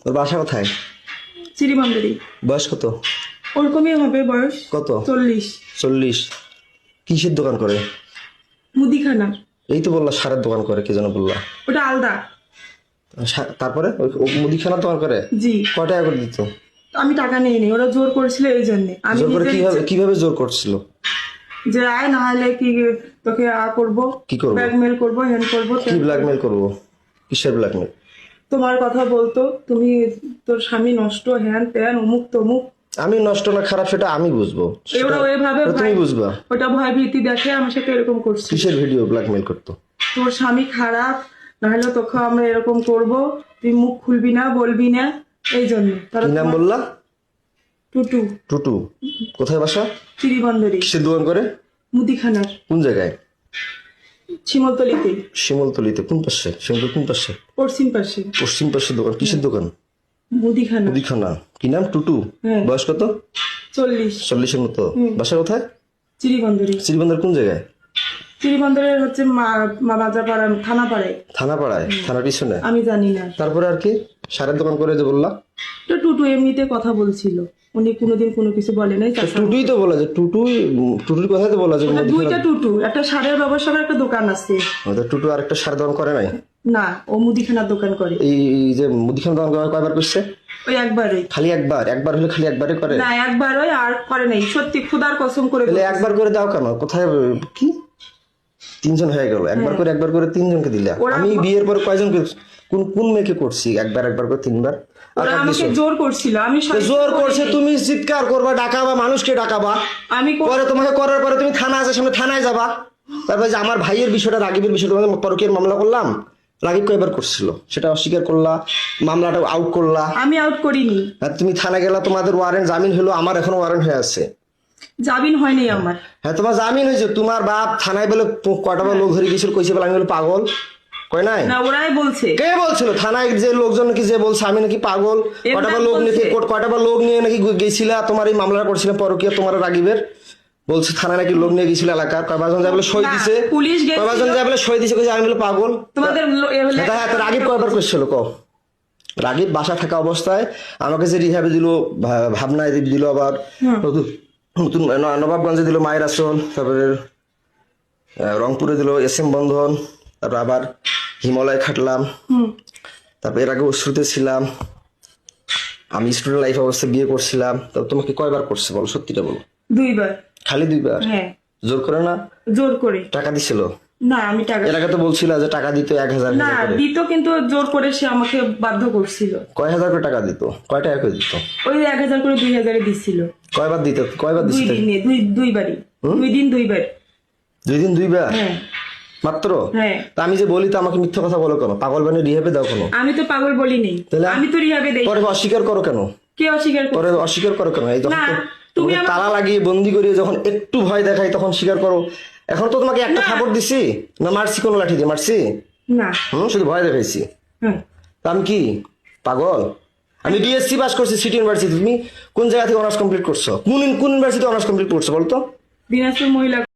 ওর বাসা কোথায়? চিরিবন্দরি। বয়স কত? ওরকমই হবে বয়স। কত? 40। 40। কিসের দোকান করে? মুদিখানা। এই তো বললা সারের দোকান করে, কি যেন বললা? ওটা আলাদা। তারপরে ও মুদিখানার দোকান করে? জি। কয় টাকা করে দিত? আমি টাকা নিইনি, ওরা জোর করেছিল এই জন্য। আমি জোর করে নিজের কিভাবে ইচ্ছে- কিভাবে জোর করছিল? যে আয় না হলে কি তোকে করবো, কি করবো? ব্ল্যাকমেল করবো, হ্যান্ড করবো। কি ব্ল্যাকমেল করবো? কিসের ব্ল্যাকমেল? তোমার কথা বলতো, তুমি তোর স্বামী নষ্ট, হ্যান ত্যান, অমুক তমুক। আমি নষ্ট না খারাপ সেটা আমি বুঝবো, ওরা ওইভাবে তুমি বুঝবা। ওটা ভয় ভীতি দেখে আমার সাথে এরকম করছে। কিসের ভিডিও ব্ল্যাকমেল করতো? তোর স্বামী খারাপ, নাহলে তোকে আমরা এরকম করব, তুই মুখ খুলবি না, বলবি না, এই জন্য। কি নাম বললা? টুটু। টুটু। কোথায় বাসা? চিরিবন্দরি। কিসের দোকান করে? মুদিখানার। কোন জায়গায়? শিমলতলিতে। শিমলতলিতে কোন পাশে? শিমলতলি কোন পাশে? পশ্চিম পাশে। পশ্চিম পাশে দোকান। কিসের দোকান? মুদিখানা। মুদিখানা। কি নাম? টুটু। হ্যাঁ। বয়স কত? 40। 40-এর মতো। বাসা কোথায়? চিরিবন্দরি। শ্রীবন্দর কোন জায়গায়? চিরিবন্দরের হচ্ছে মাজাপাড়া, থানাপাড়ায়। থানাপাড়ায়? থানার পিছনে? আমি জানি না। তারপরে আর কি? সারের দোকান করে যে বললা? তো টুটু এমনিতে কথা বলছিল, উনি কোনোদিন কোনো কিছু বলে নাই। টুটুই তো বলা যে টুটুর কথাই তো বলা যে দুইটা টুটু, একটা সারের ব্যবসার একটা দোকান আছে। টুটু আর একটা সারের দোকান করে নাই? না, ও মুদিখানার দোকান করে। এই যে মুদিখানা দোকান কয়বার করছে? ওই একবারই। খালি একবার? একবার হলে খালি একবারে করে? না, একবারই, আর করে নাই। সত্যি খুদার কসম করে তাহলে একবার করে দাও কেন? কোথায় কি 3 জন হয়ে গেল? একবার করে 3 জনকে দিলা। আমি বিয়ের পর কয়জন কোন কোন মেয়েকে করছি একবার করে 3বার? ওরা আমাকে জোর করছিল। আমি জোর করছে, তুমি চিৎকার করবা, ডাকাবা, মানুষকে ডাকাবা। আমি পরে তোমাকে করার পরে তুমি থানা আছে সামনে, থানায় যাবা। তারপরে যে আমার ভাইয়ের বিষয়টা, রাগিবের বিষয়টা, পরকীয়ার মামলা করলাম, রাগিব কয়বার করছিল সেটা অস্বীকার করলা, মামলাটা আউট করলা। আমি আউট করিনি। আর তুমি থানা গেলা, তোমাদের ওয়ারেন্ট জামিন হলো, আমার এখনো ওয়ারেন্ট হয়ে আছে। জামিন হয়নি আমার। হ্যাঁ, তোমার জামিন হয়েছে। তোমার বাপ থানায় বলে কয়টা লোক ধরে গেছিল, কইছে বলে আমি বলে পাগল, কয় নাই? না, ওরাই বলছে। কে বলছিল? থানায় যে লোকজন নাকি যে বলছে আমি নাকি পাগল, কয়টা লোক নাকি কয়টা লোক নিয়ে নাকি গেছিলা তোমার এই মামলা করছিল পরকীয়া, তোমার রাগিবের বলছে থানায় নাকি লোক নিয়ে গেছিল এলাকার, কয়জন যায় বলে সই দিছে, পুলিশ কয়জন যায় বলে সই দিছে, কইছে আমি বলে পাগল। তোমাদের হ্যাঁ, রাগিব কয়বার করছিল ক? রাগিব বাসা থাকা অবস্থায় আমাকে যে রিহাবে দিল, ভাবনায় দিল, আবার নতুন নবাবগঞ্জে দিল মায়ের আসন, তারপরে রংপুরে দিল SM বন্ধন, তারপর আবার হিমালয় খাটলাম, তারপর এর আগে অশ্রুতে ছিলাম, আমি স্টুডেন্ট লাইফ অবস্থায় বিয়ে করছিলাম। তো তোমাকে কয়বার করছে বলো, সত্যিটা বলো। 2বার। খালি 2বার? হ্যাঁ। জোর করে না? জোর করে। টাকা দিছিল? না, আমি টাকা এর আগে তো বলছিল যে টাকা দিত 1000 না দিত, কিন্তু জোর করে সে আমাকে বাধ্য করছিল। কয় হাজার করে টাকা দিত? কয় টাকা করে দিত? ওই 1000 করে 2000 দিছিল। কয়বার দিত? কয়বার 2 দিছিল? দিনে, দুইবারই। 2 দিন 2বার। 2 দিন 2বার? হ্যাঁ। মাত্র? হ্যাঁ। তা আমি যে বলি তো আমাকে মিথ্যা কথা বলো কেন? পাগল বানিয়ে রিহাবে দাও কেন? আমি তো পাগল বলিনি, আমি তো রিহাবে দেই। পরে অস্বীকার করো কেন? কে অস্বীকার করে? পরে অস্বীকার করো কেন? এই যখন না, তুমি তালা লাগিয়ে বন্দি করিয়ে যখন একটু ভয় দেখাই তখন স্বীকার করো। এখন তো তোমাকে একটা খাবার দিছি না, মারছি কোনো লাঠি দিয়ে মারছি? না। শুধু ভয় দেখাইছি। তা আমি কি পাগল? আমি BSc পাস করছি সিটি ইউনিভার্সিটি। তুমি কোন জায়গা থেকে অনার্স কমপ্লিট করছো? কোন ইউনিভার্সিটি অনার্স কমপ্লিট করছো বলতো? দিনাজপুর মহিলা